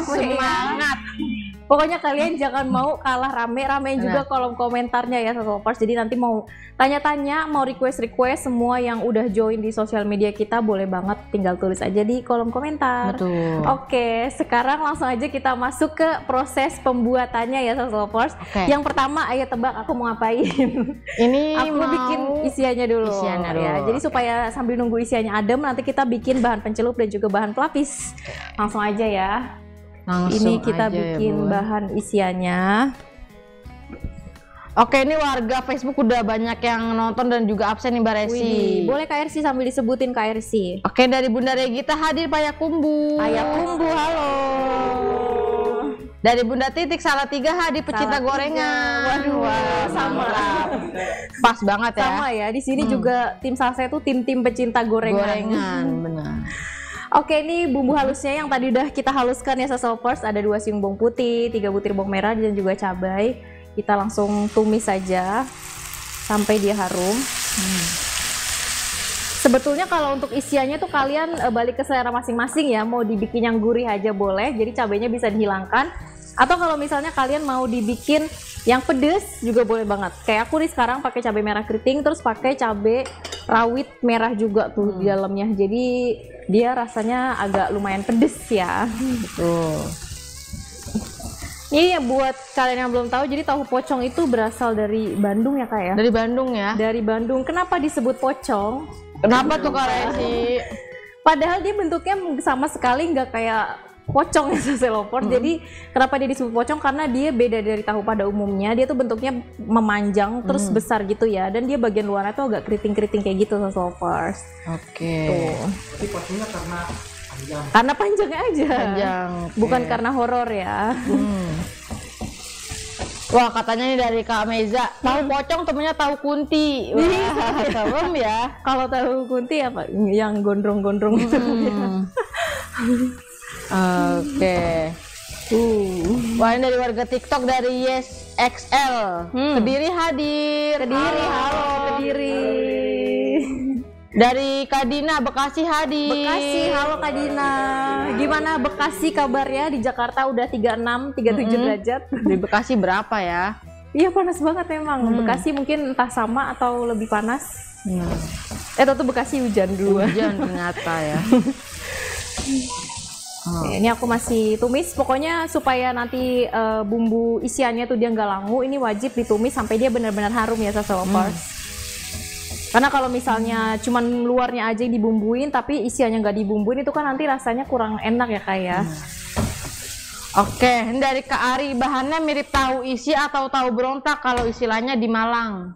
rame. Semangat. Pokoknya kalian jangan mau kalah rame, ramein juga kolom komentarnya ya Sosobers. Jadi nanti mau tanya-tanya, mau request semua yang udah join di sosial media kita boleh banget tinggal tulis aja di kolom komentar. Betul. Oke, sekarang langsung aja kita masuk ke proses pembuatannya ya Sosobers. Yang pertama, ayo tebak aku mau ngapain? Ini aku bikin isiannya dulu. Ya. Jadi supaya sambil nunggu isiannya adem, nanti kita bikin bahan pencelup dan juga bahan pelapis. Langsung aja ya. Ini kita bikin bahan isiannya. Oke, ini warga Facebook udah banyak yang nonton dan juga absen nih Mbak Resi. Boleh Kak Ersi sambil disebutin Kak Ersi. Oke, dari Bunda Regita hadir Payakumbu. Payakumbu, halo. Dari Bunda Titik Salatiga hadir pecinta gorengan. Waduh, sama. Pas banget ya. Sama ya. Di sini juga tim Salsa itu tim pecinta gorengan. Benar. Oke, ini bumbu halusnya yang tadi udah kita haluskan ya Sosobers. Ada 2 siung bawang putih, 3 butir bawang merah dan juga cabai. Kita langsung tumis saja sampai dia harum. Sebetulnya kalau untuk isiannya tuh kalian balik ke selera masing-masing ya. Mau dibikin yang gurih aja boleh, jadi cabainya bisa dihilangkan. Atau kalau misalnya kalian mau dibikin yang pedes juga boleh banget. Kayak aku nih sekarang pakai cabai merah keriting, terus pakai cabai rawit merah juga tuh di dalamnya. Jadi dia rasanya agak lumayan pedes ya. Betul. Ini buat kalian yang belum tahu, jadi tahu pocong itu berasal dari Bandung ya Kak ya? Dari Bandung ya? Dari Bandung. Kenapa disebut pocong? Kenapa tuh Kak Resi? Padahal dia bentuknya sama sekali nggak kayak pocong ya Sosobers. Jadi kenapa dia disebut pocong? Karena dia beda dari tahu pada umumnya. Dia tuh bentuknya memanjang terus besar gitu ya. Dan dia bagian luarnya tuh agak keriting-keriting kayak gitu Sosobers. Oke. Tapi pocongnya karena panjang. Karena panjangnya aja. Panjang. Bukan karena horor ya. Wah, katanya nih dari Kak Meza, tahu pocong temennya tahu kunti. Wah, serem ya. Kalau tahu kunti apa? Yang gondrong-gondrong gitu. Oke. Wah, ini dari warga TikTok dari Yes XL. Kediri hadir. Kediri, halo Kediri. Dari Kadina Bekasi hadir. Bekasi, halo Kadina. Gimana Bekasi kabarnya? Di Jakarta udah 36, 37 derajat. Di Bekasi berapa ya? Iya panas banget emang. Bekasi mungkin entah sama atau lebih panas. Tentu Bekasi hujan dulu. Hujan ternyata ya. Ini aku masih tumis. Pokoknya supaya nanti bumbu isiannya tuh dia nggak langu. Ini wajib ditumis sampai dia benar-benar harum ya Sosobers. Karena kalau misalnya cuman luarnya aja yang dibumbuin tapi isiannya nggak dibumbuin itu kan nanti rasanya kurang enak ya Kak ya. Oke, ini dari Kak Ari, bahannya mirip tahu isi atau tahu berontak kalau istilahnya di Malang.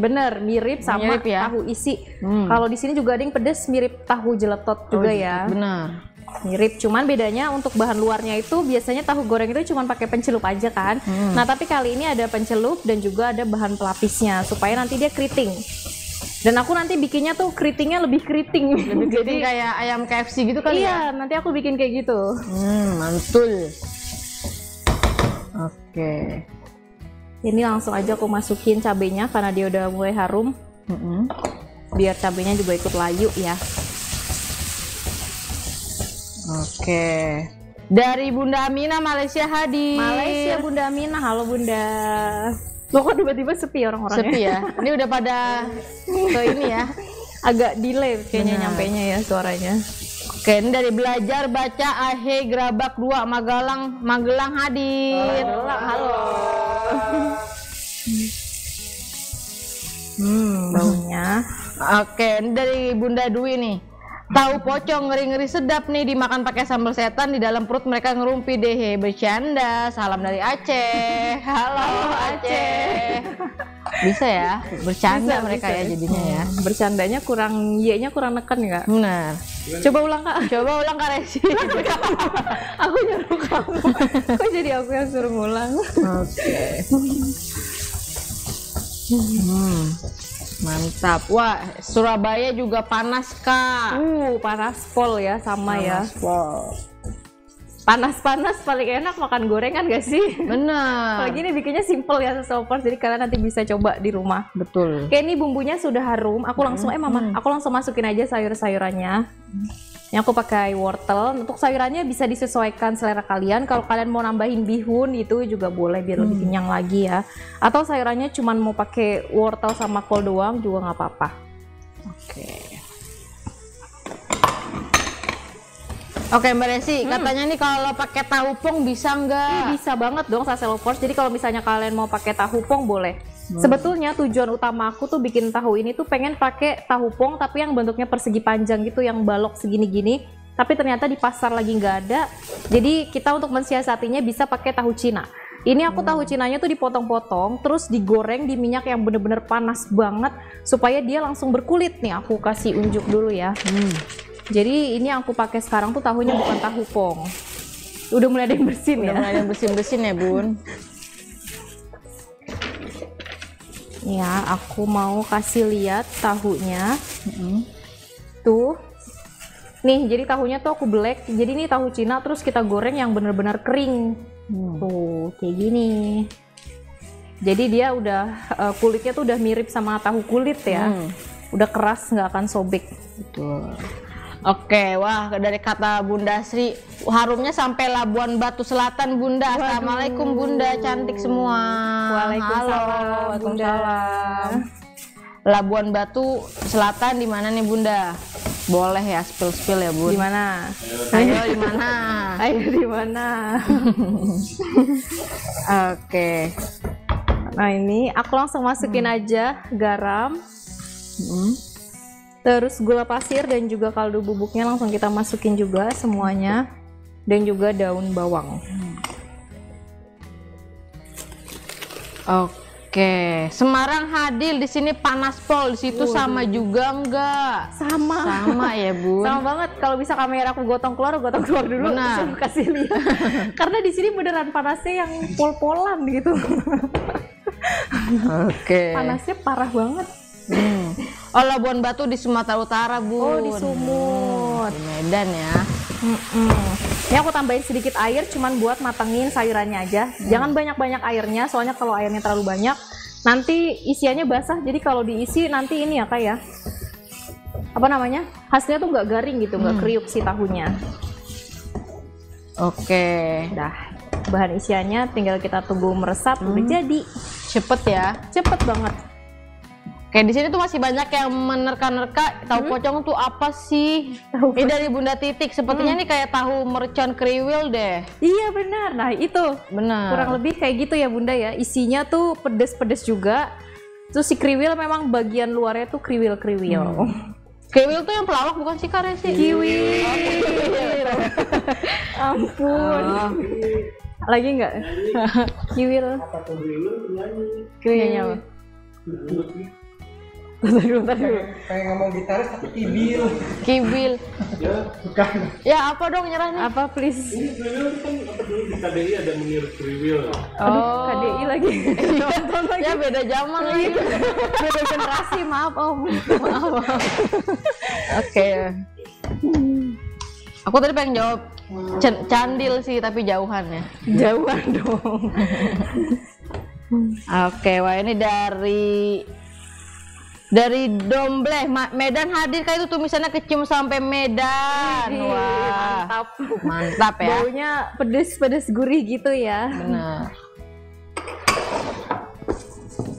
Bener, mirip sama ya? Tahu isi. Kalau di sini juga ada yang pedes mirip tahu jeletot juga ya. Benar. Mirip, cuman bedanya untuk bahan luarnya itu biasanya tahu goreng itu cuma pakai pencelup aja kan. Nah tapi kali ini ada pencelup dan juga ada bahan pelapisnya supaya nanti dia keriting. Dan aku nanti bikinnya tuh keritingnya lebih keriting. Jadi kayak ayam KFC gitu kali ya? Iya, nanti aku bikin kayak gitu. Mantul. Oke. Ini langsung aja aku masukin cabenya karena dia udah mulai harum. Biar cabenya juga ikut layu ya. Oke. Dari Bunda Amina Malaysia hadir. Malaysia Bunda Amina, halo Bunda. Loh kok tiba-tiba sepi orang-orangnya? Sepi ya? Ini udah pada ke ini ya? Agak delay kayaknya nyampainya ya suaranya. Oke, ini dari Belajar Baca Ahe Gerabak 2 Magelang hadir. Halo. Baunya. Oke, ini dari Bunda Dwi nih. Tahu pocong ngeri-ngeri sedap nih dimakan pakai sambal setan, di dalam perut mereka ngerumpi deh. Bercanda. Salam dari Aceh. Halo Aceh. Bisa ya bercanda bisa, mereka bisa. Ya jadinya ya. Bercandanya kurang, Y-nya kurang neken nggak? Benar. Coba ulang Kak. Coba ulang Kak Resi. Aku nyuruh kamu. Kok jadi aku yang suruh ngulang? Oke. Mantap. Wah, Surabaya juga panas Kak. Panas pol ya, sama panas ya. Pol. Panas-panas paling enak makan gorengan gak sih? Bener. Kalau gini bikinnya simple ya Sosobers, jadi kalian nanti bisa coba di rumah. Betul. Kayak ini bumbunya sudah harum, aku langsung Mama, aku langsung masukin aja sayur-sayurannya. Yang aku pakai wortel. Untuk sayurannya bisa disesuaikan selera kalian. Kalau kalian mau nambahin bihun itu juga boleh biar lebih kenyang lagi ya. Atau sayurannya cuman mau pakai wortel sama kol doang juga nggak apa-apa. Oke Mbak Desi, katanya nih kalau pakai tahu pong bisa nggak? Bisa banget dong Sase Lovers. Jadi kalau misalnya kalian mau pakai tahu pong boleh. Sebetulnya tujuan utama aku tuh bikin tahu ini tuh pengen pakai tahu pong tapi yang bentuknya persegi panjang gitu, yang balok segini-gini. Tapi ternyata di pasar lagi nggak ada. Jadi kita untuk mensiasatinya bisa pakai tahu Cina. Ini aku tahu Cinanya tuh dipotong-potong, terus digoreng di minyak yang bener-bener panas banget supaya dia langsung berkulit nih. Aku kasih unjuk dulu ya. Jadi ini yang aku pakai sekarang tuh tahunya bukan tahu pong. Udah mulai ada yang bersin ya. Udah mulai ada yang bersin-bersin ya Bun. Ya, aku mau kasih lihat tahunya. Tuh. Nih, jadi tahunya tuh aku black. Jadi ini tahu Cina terus kita goreng yang bener-bener kering. Tuh, kayak gini. Jadi dia udah kulitnya tuh udah mirip sama tahu kulit ya. Udah keras, nggak akan sobek. Betul. Oke, wah dari kata Bunda Sri, harumnya sampai Labuan Batu Selatan Bunda. Assalamualaikum Bunda, cantik semua. Waalaikumsalam. Halo, Waalaikumsalam. Labuan Batu Selatan di mana nih Bunda? Boleh ya spill ya Bun. Di mana? Ayo di mana? Ayo di mana? Oke. Nah ini aku langsung masukin aja garam. Terus gula pasir dan juga kaldu bubuknya langsung kita masukin juga semuanya, dan juga daun bawang. Oke, Semarang hadir di sini panas pol, di situ sama juga enggak? Sama ya Bun. Sama banget. Kalau bisa kamera aku gotong keluar dulu. Benar. Terus aku kasih lihat. Karena di sini beneran panasnya yang pol-polan gitu. Oke. Panasnya parah banget. Oh, Labuan Batu di Sumatera Utara Bun. Oh, di Sumut. Di Medan ya. Ini aku tambahin sedikit air cuman buat matengin sayurannya aja. Jangan banyak-banyak airnya, soalnya kalau airnya terlalu banyak nanti isiannya basah. Jadi kalau diisi nanti ini ya kayak apa namanya, hasilnya tuh nggak garing gitu, nggak kriuk si tahunya. Oke. Dah, bahan isiannya tinggal kita tunggu meresap, udah jadi. Cepet ya. Cepet banget. Kayak di sini tuh masih banyak yang menerka-nerka tahu pocong tuh apa sih? Ini dari Bunda Titik, sepertinya nih kayak tahu mercon kriwil deh. Iya benar. Nah itu Benar. kurang lebih kayak gitu ya Bunda ya. Isinya tuh pedes-pedes juga. Terus si kriwil memang bagian luarnya tuh kriwil-kriwil. Kriwil tuh yang pelawak bukan sih Karen sih? Kiwi. Ampun. Lagi nggak? Kiwil. Kiwilnya apa? Bentar dulu. Kayak ngomong gitaris tapi kibil. Kibil. Ya, bukan. Ya apa dong nyerah nih? Apa please? Ini kriwil kan apa dulu di KDI ada meniru kriwil. Aduh, KDI lagi. Nonton lagi. Ya beda zaman lagi. Beda generasi, maaf Om. Maaf. Oke. Aku tadi pengen jawab candil sih tapi jauhan ya. Jauhan dong. Oke, wah ini dari Dombleh Medan hadir kayak itu tulisannya kecium sampai Medan. Wah, mantap ya. Baunya pedes gurih gitu ya. Benar.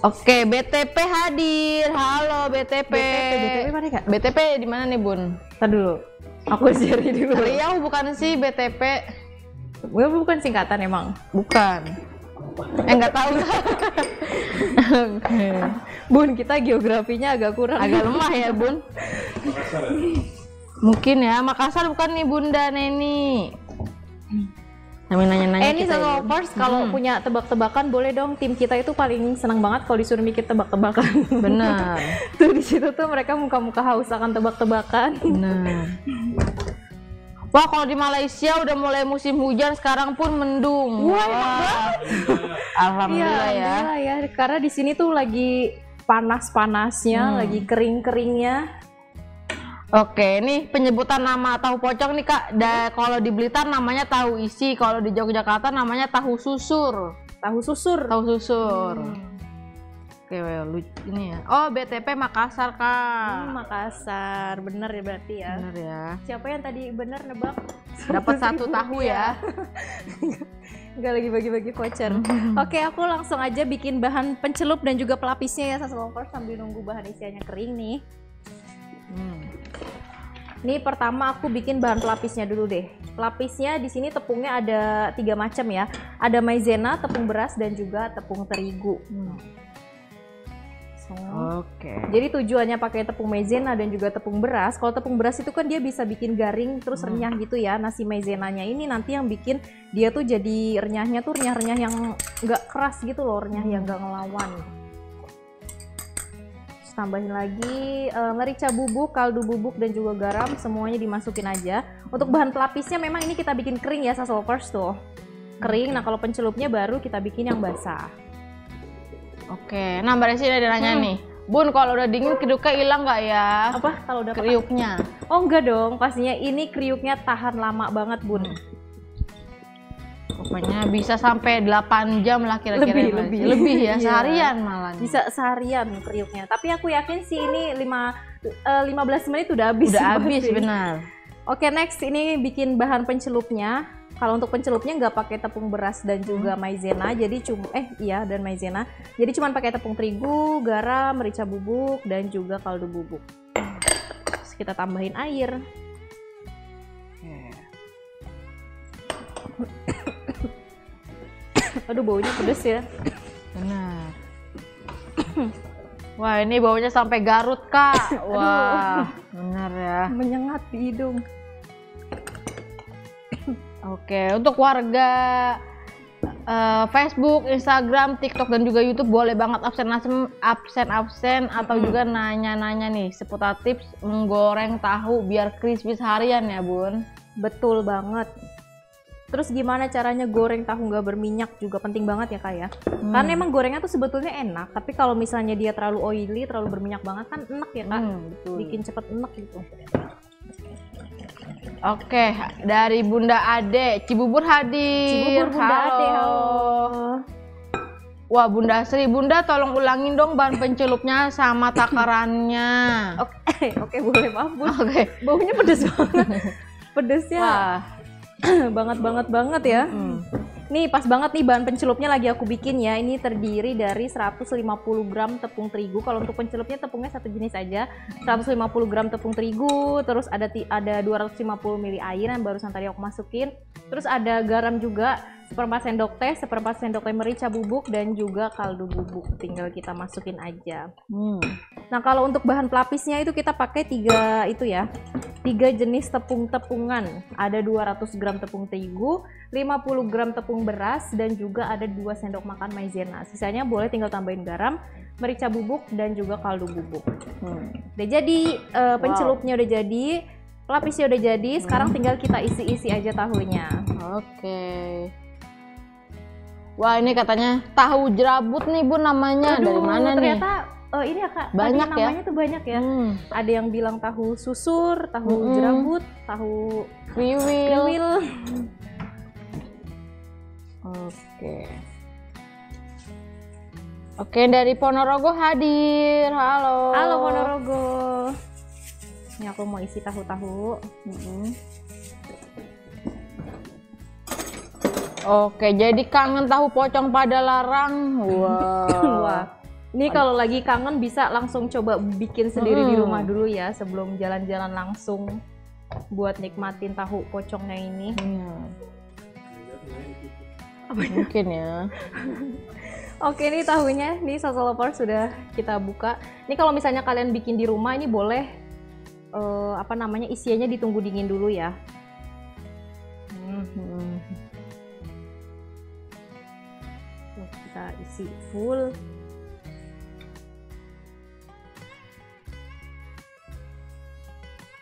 Oke, BTP hadir. Halo BTP. BTP mana Kak? BTP di mana nih Bun? Ntar dulu. Aku cari dulu. Riau bukan sih BTP? Bukan singkatan emang. Bukan. Enggak tahu. Bun, kita geografinya agak kurang. Agak lemah ya Bun. Mungkin ya Makassar bukan nih Bunda Neni. Nanya-nanya Ini kita ya. Lovers kalau punya tebak-tebakan boleh dong, tim kita itu paling senang banget kalau disuruh mikir tebak-tebakan. Benar. Tuh di situ tuh mereka muka-muka haus akan tebak-tebakan. Benar. Wah, kalau di Malaysia udah mulai musim hujan, sekarang pun mendung. Wah, Alhamdulillah ya. Alhamdulillah ya. Karena di sini tuh lagi panas-panasnya, lagi kering-keringnya. Oke, nih penyebutan nama tahu pocong nih Kak. Kalau di Blitar namanya tahu isi, kalau di Yogyakarta namanya tahu susur. Tahu susur. Tahu susur. Oke, ini ya. Oh, BTP Makassar, Kak. Makassar, bener ya berarti ya. Bener ya. Siapa yang tadi bener nebak? Dapat 1 tahu ya. Nggak lagi bagi-bagi voucher. Oke, aku langsung aja bikin bahan pencelup dan juga pelapisnya ya, Sassy Lovers, sambil nunggu bahan isiannya kering nih. Ini pertama aku bikin bahan pelapisnya dulu deh. Pelapisnya di sini tepungnya ada 3 macam ya. Ada maizena, tepung beras dan juga tepung terigu. Oke. Jadi tujuannya pakai tepung maizena dan juga tepung beras. Kalau tepung beras itu kan dia bisa bikin garing terus renyah gitu ya. Nah si maizenanya ini nanti yang bikin dia tuh jadi renyahnya tuh renyah-renyah yang nggak keras gitu loh, renyah yang nggak ngelawan. Terus tambahin lagi merica bubuk, kaldu bubuk dan juga garam, semuanya dimasukin aja. Untuk bahan pelapisnya memang ini kita bikin kering ya, Sassy Lovers tuh. Kering. Nah kalau pencelupnya baru kita bikin yang basah. Oke, nah Mbak Resi ada nanya nih, Bun, kalau udah dingin kriuknya hilang nggak ya? Apa? Kalau udah kriuknya? Oh enggak dong, pastinya ini kriuknya tahan lama banget, Bun. Pokoknya bisa sampai 8 jam lah kira-kira. Lebih ya, seharian malah. Bisa seharian kriuknya. Tapi aku yakin sih ini 15 menit udah habis. Udah habis, benar. Oke, next ini bikin bahan pencelupnya. Kalau untuk pencelupnya nggak pakai tepung beras dan juga maizena, jadi cuma dan maizena. Jadi cuma pakai tepung terigu, garam, merica bubuk dan juga kaldu bubuk. Terus kita tambahin air. Aduh baunya pedes ya. Benar. Wah ini baunya sampai Garut, Kak. Wah, benar ya. Menyengat di hidung. Oke, untuk warga Facebook, Instagram, TikTok dan juga YouTube boleh banget absen atau juga nanya-nanya nih seputar tips menggoreng tahu biar crispy seharian ya, Bun. Betul banget. Terus gimana caranya goreng tahu nggak berminyak juga penting banget ya, Kak ya. Karena emang gorengnya tuh sebetulnya enak, tapi kalau misalnya dia terlalu oily, terlalu berminyak banget kan enak ya, Kak. Betul. Bikin cepet enak gitu. Oke, dari Bunda Ade, Cibubur hadir. Cibubur Bunda Ade, halo. Wah, Bunda Sri, Bunda tolong ulangin dong bahan pencelupnya sama takarannya. Oke, boleh, maaf Bun. Oke. Baunya pedes banget. Pedesnya Wah. banget ya. Nih pas banget nih bahan pencelupnya lagi aku bikin ya. Ini terdiri dari 150 gram tepung terigu. Kalau untuk pencelupnya tepungnya satu jenis aja. 150 gram tepung terigu, terus ada 250 ml air yang barusan tadi aku masukin. Terus ada garam juga, 1/4 sendok teh, 1/4 sendok teh merica bubuk dan juga kaldu bubuk. Tinggal kita masukin aja. Nah, kalau untuk bahan pelapisnya itu kita pakai 3 jenis tepung-tepungan. Ada 200 gram tepung terigu, 50 gram tepung beras dan juga ada 2 sendok makan maizena. Sisanya boleh tinggal tambahin garam, merica bubuk dan juga kaldu bubuk. Udah jadi, pencelupnya udah jadi, pelapisnya udah jadi. Sekarang tinggal kita isi-isi aja tahunya. Oke. Wah, ini katanya tahu jerabut nih, Bun, namanya. Aduh, dari mana ternyata, nih? Ini ya Kak, Banyak tadi namanya tuh banyak ya. Ada yang bilang tahu susur, tahu jerabut, tahu kriwil. Oke, dari Ponorogo hadir. Halo. Halo Ponorogo. Ini aku mau isi tahu-tahu. Oke, jadi kangen tahu pocong pada larang. Wah. Ini kalau lagi kangen bisa langsung coba bikin sendiri di rumah dulu ya sebelum jalan-jalan langsung buat nikmatin tahu pocongnya ini. Mungkin ya. Oke, ini tahunya, nih Sassy Lovers sudah kita buka. Ini kalau misalnya kalian bikin di rumah ini boleh isiannya ditunggu dingin dulu ya. Kita isi full.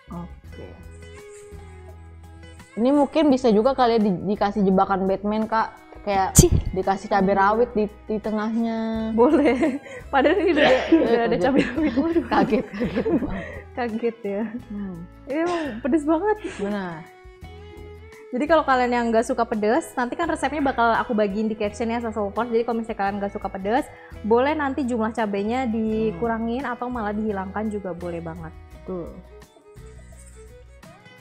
Oke. Ini mungkin bisa juga kalian dikasih jebakan Batman, Kak. Kayak dikasih cabai rawit di tengahnya. Boleh. Padahal ini udah ada cabai rawit. Waduh. Kaget ya. Ini emang pedes banget. Benar. Jadi kalau kalian yang nggak suka pedas, nanti kan resepnya bakal aku bagiin di caption ya Sasolvers. Jadi kalau misalnya kalian nggak suka pedas, boleh nanti jumlah cabenya dikurangin atau malah dihilangkan juga boleh banget. Tuh.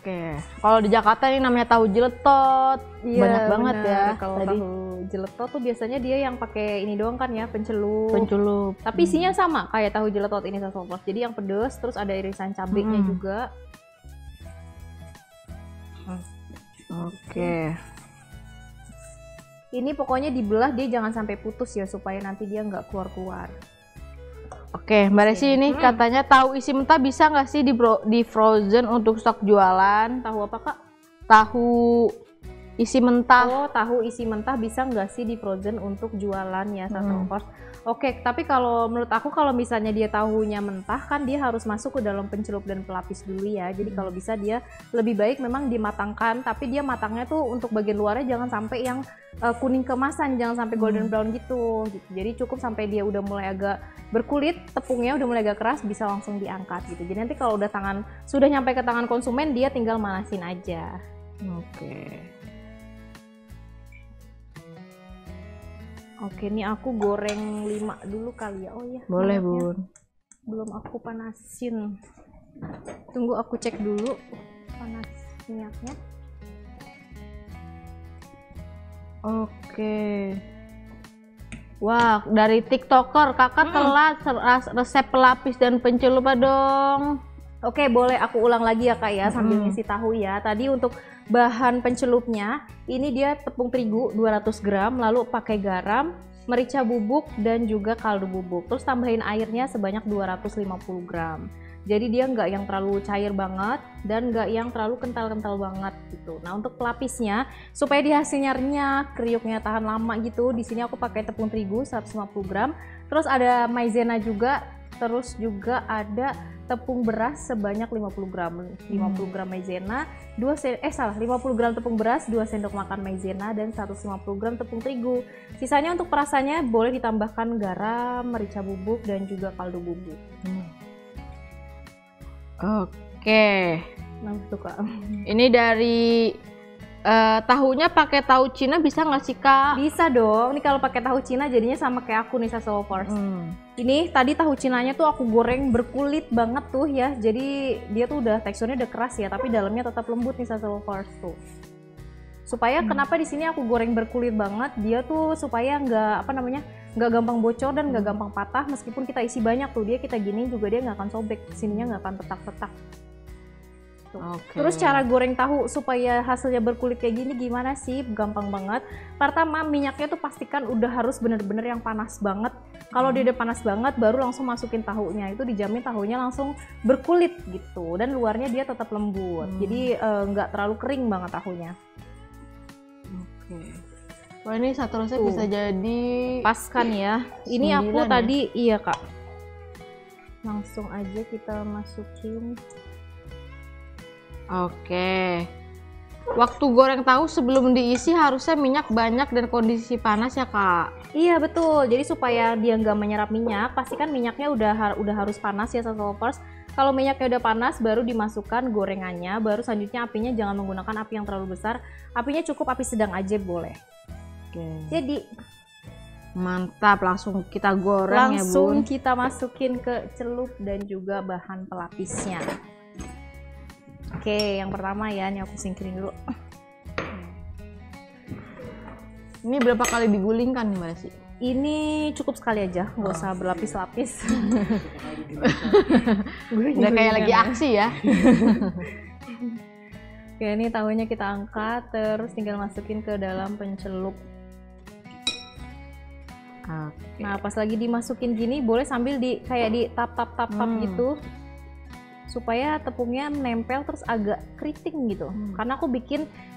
Oke, kalau di Jakarta ini namanya tahu jeletot. Iya, Banyak banget bener. ya. Kalau Tadi tahu jeletot tuh biasanya dia yang pakai ini doang kan ya, pencelup. pencelup. Tapi isinya sama kayak tahu jeletot ini Sasolvers. Jadi yang pedas, terus ada irisan cabenya juga. Oke. Ini pokoknya dibelah dia jangan sampai putus ya supaya nanti dia nggak keluar-keluar. Oke, Mbak Resi ini katanya tahu isi mentah bisa nggak sih di frozen untuk stok jualan? Tahu apa Kak? Tahu isi mentah. Oh, tahu isi mentah bisa nggak sih di frozen untuk jualan ya Sasolvers? Oke, tapi kalau menurut aku kalau misalnya dia tahunya mentah kan dia harus masuk ke dalam pencelup dan pelapis dulu ya. Jadi kalau bisa dia lebih baik memang dimatangkan, tapi dia matangnya tuh untuk bagian luarnya jangan sampai yang kuning kemasan, jangan sampai golden brown gitu. Jadi cukup sampai dia udah mulai agak berkulit, tepungnya udah mulai agak keras bisa langsung diangkat gitu. Jadi nanti kalau udah sudah nyampe ke tangan konsumen dia tinggal manasin aja. Oke. Oke, ini aku goreng 5 dulu kali ya. Oh ya. Boleh, minyaknya Bun. belum aku panasin. Tunggu aku cek dulu panas minyaknya. Oke. Wah, dari TikToker, kakak telat resep pelapis dan pencelup dong. Oke, boleh aku ulang lagi ya Kak ya sambil ngisi tahu ya. Tadi untuk bahan pencelupnya, ini dia tepung terigu 200 gram, lalu pakai garam, merica bubuk, dan juga kaldu bubuk. Terus tambahin airnya sebanyak 250 gram. Jadi dia nggak yang terlalu cair banget dan nggak yang terlalu kental-kental banget gitu. Nah untuk pelapisnya, supaya dia hasilnya renyah, kriuknya tahan lama gitu, di sini aku pakai tepung terigu 150 gram, terus ada maizena juga, terus juga ada tepung beras sebanyak 50 gram. 50 gram maizena, 50 gram tepung beras, 2 sendok makan maizena, dan 150 gram tepung terigu. Sisanya untuk perasannya boleh ditambahkan garam, merica bubuk, dan juga kaldu bubuk. Oke. Nah, itu Kak. Ini dari tahunya pakai tahu Cina bisa nggak sih Kak? Bisa dong. Ini kalau pakai tahu Cina jadinya sama kayak aku nih Sasolvers. Ini tadi tahu Cinanya tuh aku goreng berkulit banget tuh ya. Jadi dia tuh udah teksturnya udah keras ya, tapi dalamnya tetap lembut nih Sasolvers tuh. Supaya kenapa di sini aku goreng berkulit banget? Dia tuh supaya nggak nggak gampang bocor dan nggak gampang patah. Meskipun kita isi banyak tuh, dia kita gini juga dia nggak akan sobek. Sininya nggak akan petak-petak. Okay. Terus cara goreng tahu supaya hasilnya berkulit kayak gini gimana sih? Gampang banget. Pertama minyaknya tuh pastikan udah harus bener-bener yang panas banget. Kalau dia udah panas banget baru langsung masukin tahunya. Itu dijamin tahunya langsung berkulit gitu. Dan luarnya dia tetap lembut. Jadi nggak terlalu kering banget tahunya. Oke. Wah ini satu resep bisa jadi pas kan ya. Ini aku 9 tadi iya Kak. Langsung aja kita masukin. Oke. Waktu goreng tahu sebelum diisi harusnya minyak banyak dan kondisi panas ya Kak? Iya betul. Jadi supaya dia nggak menyerap minyak, pastikan minyaknya udah harus panas ya Sasolvers. Kalau minyaknya udah panas, baru dimasukkan gorengannya. Baru selanjutnya apinya jangan menggunakan api yang terlalu besar. Apinya cukup api sedang aja boleh. Oke. Jadi mantap, langsung kita goreng ya Bun. langsung kita masukin ke celup dan juga bahan pelapisnya. Oke, yang pertama ya, ini aku singkirin dulu. Ini berapa kali digulingkan nih Mbak Resi? Ini cukup sekali aja, nggak usah berlapis-lapis. Udah kayak lagi aksi ya. Oke, ini tahunya kita angkat, terus tinggal masukin ke dalam pencelup. Oke. Nah, pas lagi dimasukin gini, boleh sambil kayak di tap gitu. Supaya tepungnya nempel terus agak keriting gitu. Karena aku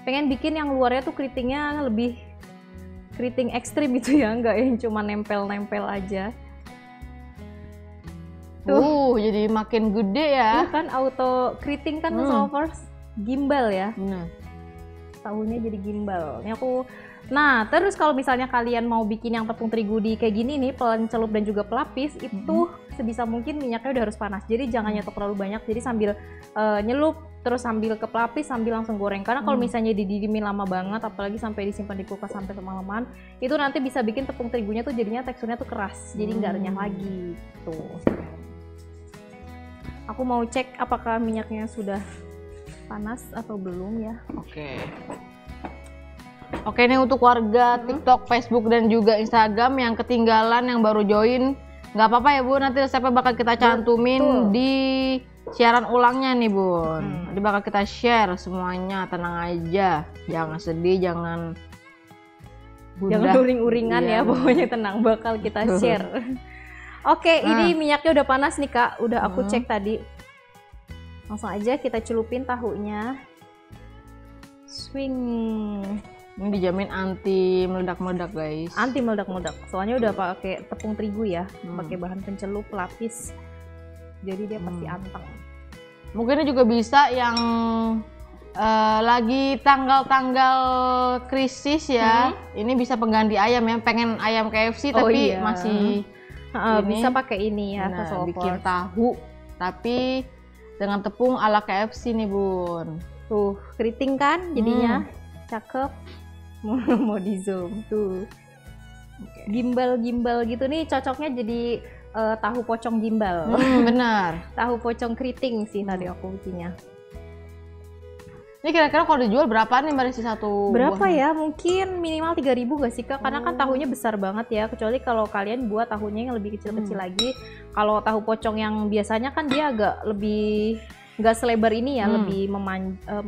pengen bikin yang luarnya tuh keritingnya lebih keriting ekstrim gitu ya, nggak yang cuma nempel-nempel aja. Jadi makin gede ya. Iya kan auto keriting kan Sasolvers, gimbal ya. Benar. Tahunya jadi gimbal. Ini aku. Nah, terus kalau misalnya kalian mau bikin yang tepung terigu di kayak gini nih, pencelup dan juga pelapis, itu sebisa mungkin minyaknya udah harus panas. Jadi jangan nyetok terlalu banyak. Jadi sambil nyelup terus sambil ke pelapis sambil langsung goreng. Karena kalau misalnya didiemin lama banget, apalagi sampai disimpan di kulkas sampai semalaman, itu nanti bisa bikin tepung terigunya tuh jadinya teksturnya tuh keras, jadi nggak renyah lagi. Tuh. Aku mau cek apakah minyaknya sudah panas atau belum ya. Oke, ini untuk warga TikTok, Facebook dan juga Instagram yang ketinggalan, yang baru join, nggak apa-apa ya Bun, nanti resepnya bakal kita cantumin di siaran ulangnya nih Bun. Nanti bakal kita share semuanya, tenang aja, jangan sedih, jangan uring-uringan ya, pokoknya tenang, bakal kita share. Oke, ini minyaknya udah panas nih Kak, udah aku cek tadi. Langsung aja kita celupin tahunya. Swing. Ini dijamin anti meledak-meledak guys. Anti meledak-meledak, soalnya udah pakai tepung terigu ya, pakai bahan pencelup lapis, jadi dia pasti anteng. Mungkin juga bisa yang lagi tanggal-tanggal krisis ya, ini bisa pengganti ayam ya, pengen ayam KFC tapi masih bisa pakai ini ya, bikin tahu tapi dengan tepung ala KFC nih Bun. Tuh keriting kan jadinya, cakep. Mau di zoom tuh, gimbal gitu nih, cocoknya jadi tahu pocong gimbal. Benar. Tahu pocong keriting sih tadi aku bikinnya. Ini kira-kira kalau dijual berapa nih Mbak Resi satu berapa buahnya? ya, mungkin minimal 3.000 gak sih Kak, karena kan tahunya besar banget ya, kecuali kalau kalian buat tahunya yang lebih kecil-kecil lagi. Kalau tahu pocong yang biasanya kan dia agak lebih nggak selebar ini ya, lebih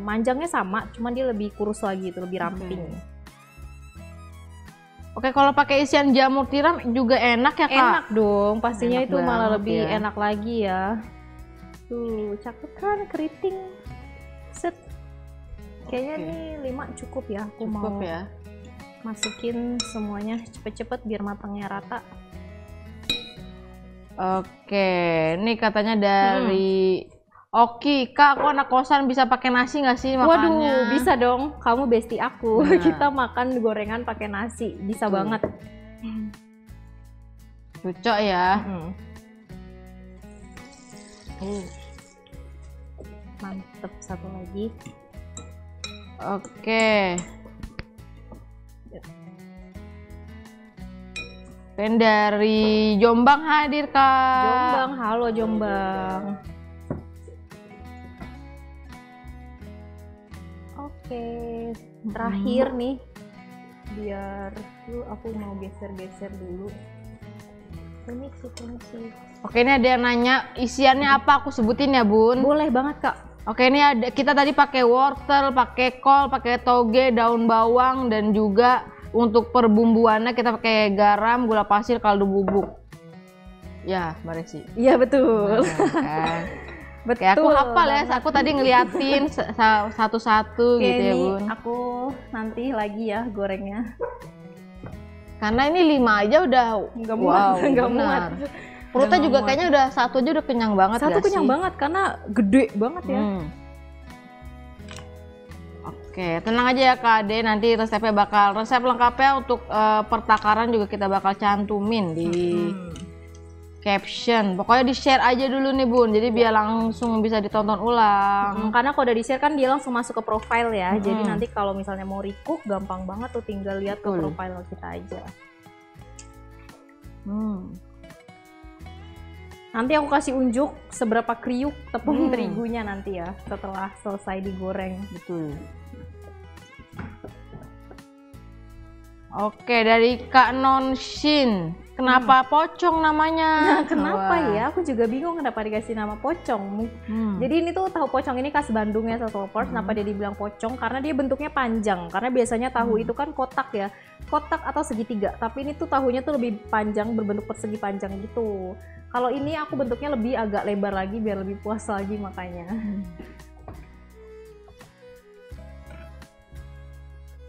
manjangnya sama, cuman dia lebih kurus lagi, itu lebih ramping. Oke, kalau pakai isian jamur tiram juga enak ya Kak? Enak dong, pastinya Enak itu malah lebih ya. enak lagi ya. Tuh, cakep kan keriting. Set. Kayaknya nih 5 cukup ya, aku Cukup mau ya. masukin semuanya cepet-cepet biar matangnya rata. Oke, ini katanya dari Oki, Kak, aku anak kosan bisa pakai nasi nggak sih makannya? Waduh, bisa dong. Kamu bestie aku. Kita makan gorengan pakai nasi, bisa banget. Cocok ya. Mantep, satu lagi. Oke. Dan dari Jombang hadir Kak. Jombang, halo Jombang. Oke, terakhir nih, biar dulu aku mau geser-geser dulu. Ini sih. Oke, ini ada yang nanya isiannya apa, aku sebutin ya Bun. Boleh banget Kak. Oke, ini ada, kita tadi pakai wortel, pakai kol, pakai toge, daun bawang, dan juga untuk perbumbuannya kita pakai garam, gula pasir, kaldu bubuk. Ya, Mbak Resi. Iya betul. Kan? Betul. Kayak aku hafal ya, aku tadi ngeliatin satu-satu gitu ya Bun. Aku nanti lagi ya gorengnya. Karena ini 5 aja udah Nggak muat, nggak muat. Perutnya Nggak juga muat. kayaknya udah satu aja udah kenyang banget. Satu kenyang sih? banget karena gede banget ya. Oke, tenang aja ya Kak Ade, nanti resep lengkapnya untuk pertakaran juga kita bakal cantumin di caption. Pokoknya di share aja dulu nih Bun, jadi biar langsung bisa ditonton ulang. Karena kalau udah di share kan dia langsung masuk ke profile ya. Jadi nanti kalau misalnya mau recook gampang banget tuh, tinggal lihat ke profile kita aja. Nanti aku kasih unjuk seberapa kriuk tepung terigunya nanti ya setelah selesai digoreng. Betul. Oke, dari Kak Nonshin. Kenapa pocong namanya? Nah, kenapa ya? Aku juga bingung kenapa dikasih nama pocong. Jadi ini tuh tahu pocong ini khas Bandung ya, Soto-Popers. Kenapa dia dibilang pocong? Karena dia bentuknya panjang. Karena biasanya tahu itu kan kotak ya, kotak atau segitiga. Tapi ini tuh tahunya tuh lebih panjang, berbentuk persegi panjang gitu. Kalau ini aku bentuknya lebih agak lebar lagi biar lebih puas lagi makanya.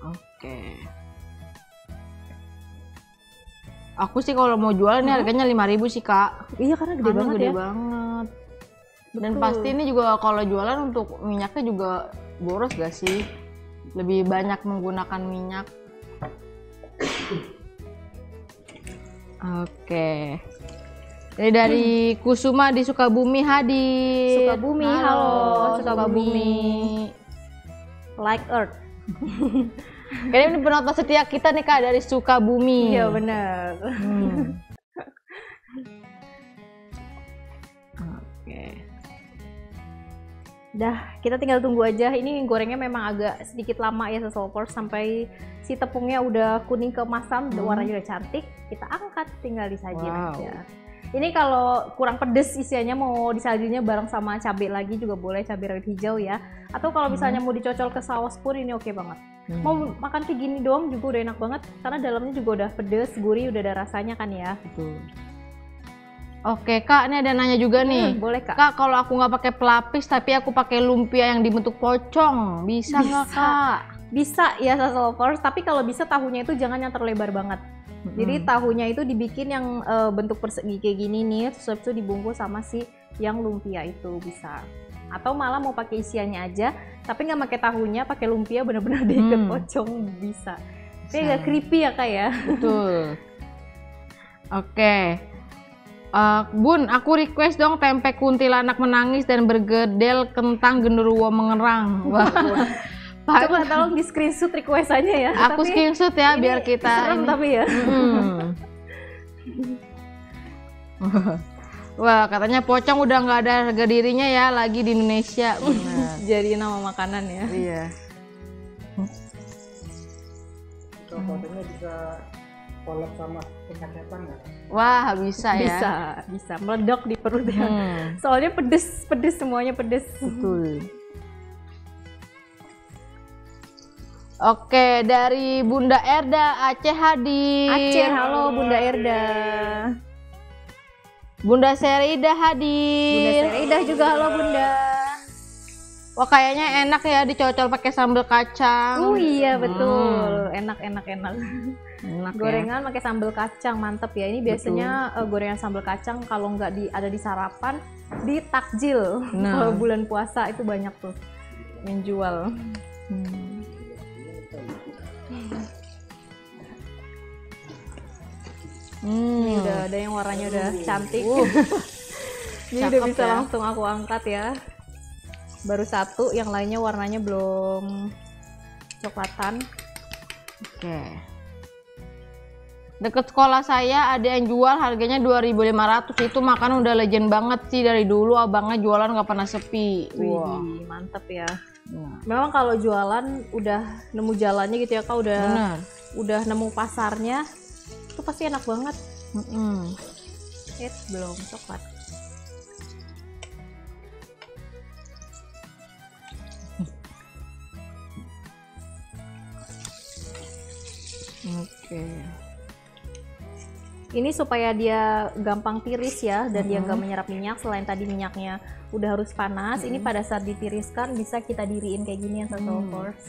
Oke. Aku sih kalau mau jual ini harganya 5.000 sih Kak. Iya karena gede banget gede ya. banget. Dan Betul. pasti ini juga kalau jualan untuk minyaknya juga boros gak sih? Lebih banyak menggunakan minyak. Oke. Ini dari Kusuma di Sukabumi hadir. Sukabumi, halo Sukabumi. Like Earth. Kayaknya ini penonton setia kita nih Kak dari Sukabumi. Iya bener. Oke. Dah, kita tinggal tunggu aja. Ini gorengnya memang agak sedikit lama ya Sasolvers, sampai si tepungnya udah kuning keemasan, warnanya udah cantik. Kita angkat, tinggal disajin aja. Ini kalau kurang pedes isiannya mau disajinya bareng sama cabai lagi juga boleh, cabai rawit hijau ya. Atau kalau misalnya mau dicocol ke saus pun ini oke banget. Mau makan kayak gini doang juga udah enak banget karena dalamnya juga udah pedes, gurih, udah ada rasanya kan ya. Betul. Oke Kak, ini ada nanya juga nih. Boleh Kak. Kak, kalau aku nggak pakai pelapis tapi aku pakai lumpia yang dibentuk pocong, bisa nggak Kak? Bisa ya Sasolvers, tapi kalau bisa tahunya itu jangan yang terlebar banget. Jadi tahunya itu dibikin yang bentuk persegi kayak gini nih, terus habis itu dibungkus sama si yang lumpia itu bisa. Atau malah mau pakai isiannya aja, tapi nggak pakai tahunya, pakai lumpia bener-bener diikat pocong bisa. Tapi agak creepy ya Kak ya. Betul. Oke. Bun, aku request dong tempe kuntilanak menangis dan bergedel kentang genderuwo mengerang. Wah. Coba tolong di screenshot requestannya ya. Aku screenshot ya biar kita serem ini. tapi ya. Wah, katanya pocong udah nggak ada harga dirinya ya lagi di Indonesia. Benar. Jadi nama makanan ya. Iya. Kalau fotonya bisa collab sama pengacetan nggak? Wah, bisa ya. Bisa meledok di perut ya. Soalnya pedes semuanya pedes. Betul. Oke, dari Bunda Erda Aceh hadir. Aceh, halo Bunda Erda. Bunda Serida Bunda hadir. Serida juga halo Bunda. Wah, kayaknya enak ya dicocol pakai sambal kacang. Oh iya betul, enak. Enak Gorengan pakai sambal kacang mantep ya. Ini biasanya gorengan sambal kacang kalau nggak ada di sarapan, di takjil. Nah. Kalau bulan puasa itu banyak tuh yang jual. Ini udah ada yang warnanya udah cantik. Jadi udah Cakep bisa ya. langsung aku angkat ya. Baru satu, yang lainnya warnanya belum coklatan. Oke. Deket sekolah saya ada yang jual harganya 2.500. Itu makan udah legend banget sih, dari dulu abangnya jualan nggak pernah sepi. Wah. Wih, mantep ya. Nah, Memang kalau jualan udah nemu jalannya gitu ya Kak, benar. udah nemu pasarnya, itu pasti enak banget. Belum coklat. Oke. Ini supaya dia gampang tiris ya, dan dia nggak menyerap minyak. Selain tadi minyaknya udah harus panas, ini pada saat ditiriskan bisa kita diriin kayak gini yang Sasolvers.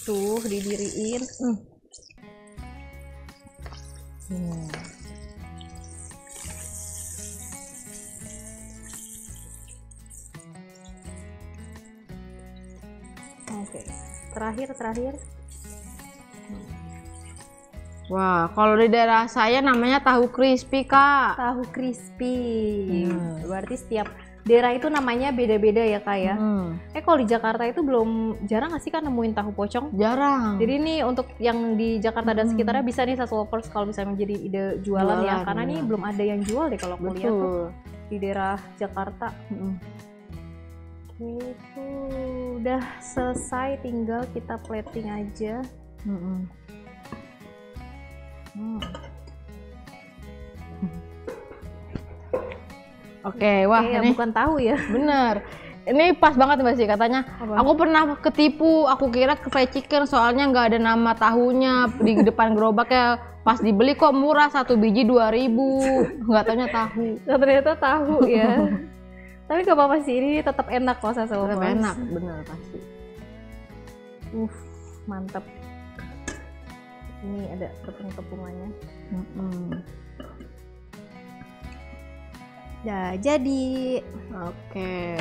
Tuh didiriin. Oke, terakhir. Wah, kalau di daerah saya namanya tahu crispy, Kak. Tahu crispy. Berarti setiap daerah itu namanya beda-beda ya Kak ya. Kalau di Jakarta itu jarang nggak sih Kak nemuin tahu pocong? Jarang. Jadi ini untuk yang di Jakarta dan sekitarnya bisa nih Sasolvers kalau misalnya menjadi ide jualan ya, karena ini belum ada yang jual deh kalau aku lihat tuh di daerah Jakarta. Itu udah selesai, tinggal kita plating aja. Oke, wah Ya, ini bukan tahu ya. bener. Ini pas banget Mbak sih katanya. Apa? Aku pernah ketipu, aku kira ke fried chicken soalnya nggak ada nama tahunya di depan gerobaknya. Pas dibeli kok murah, 1 biji 2.000. Nggak taunya tahu. Ternyata tahu ya. Tapi gak apa-apa sih, ini tetap enak kok Sasolvers. Tetap enak, bener pasti. Mantap. Ini ada tepung-tepungannya. Udah jadi. Oke.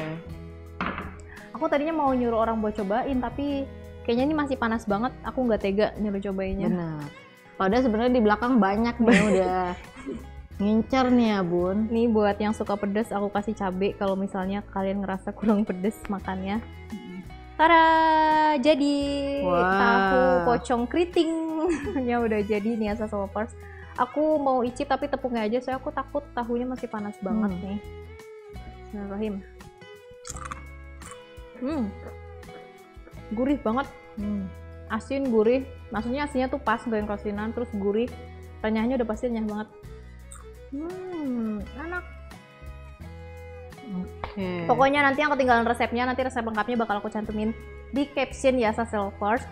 Aku tadinya mau nyuruh orang buat cobain, tapi Kayaknya ini masih panas banget, aku nggak tega nyuruh cobainnya. Benar. Padahal sebenarnya di belakang banyak nih udah ngincer nih ya Bun. Nih buat yang suka pedas aku kasih cabai kalau misalnya kalian ngerasa kurang pedas makannya. Tada, jadi Wah. tahu pocong keriting nya udah jadi nih Asa Lovers. Aku mau icip tapi tepungnya aja, soalnya aku takut tahunya masih panas banget nih. Bismillahirrahmanirrahim. Gurih banget. Asin, gurih. Maksudnya asinnya tuh pas, nggak yang keasinan, terus gurih. Renyahnya udah pasti renyah banget. Enak. Oke. Pokoknya nanti yang ketinggalan resepnya, nanti resep lengkapnya bakal aku cantumin di caption ya Asa Lovers.